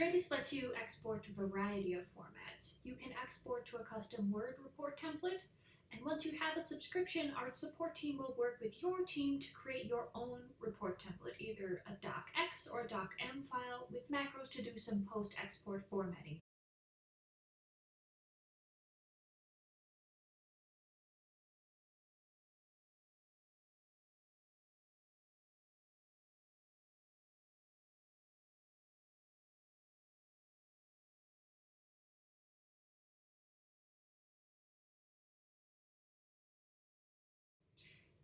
Dradis lets you export a variety of formats. You can export to a custom Word report template, and once you have a subscription, our support team will work with your team to create your own report template, either a docx or a docm file with macros to do some post-export formatting.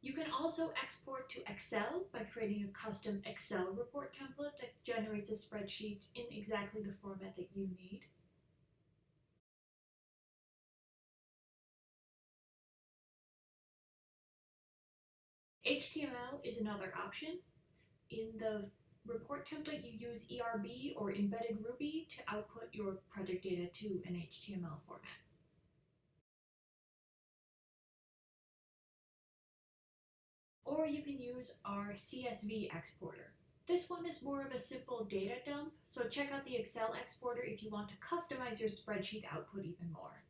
You can also export to Excel by creating a custom Excel report template that generates a spreadsheet in exactly the format that you need. HTML is another option. In the report template, you use ERB or embedded Ruby to output your project data to an HTML format. Or you can use our CSV exporter. This one is more of a simple data dump, so check out the Excel exporter if you want to customize your spreadsheet output even more.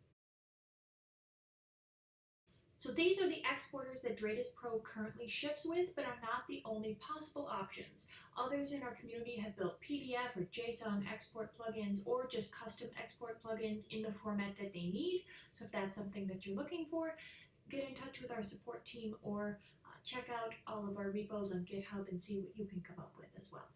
So these are the exporters that Dradis Pro currently ships with, but are not the only possible options. Others in our community have built PDF or JSON export plugins or just custom export plugins in the format that they need. So if that's something that you're looking for, get in touch with our support team or check out all of our repos on GitHub and see what you can come up with as well.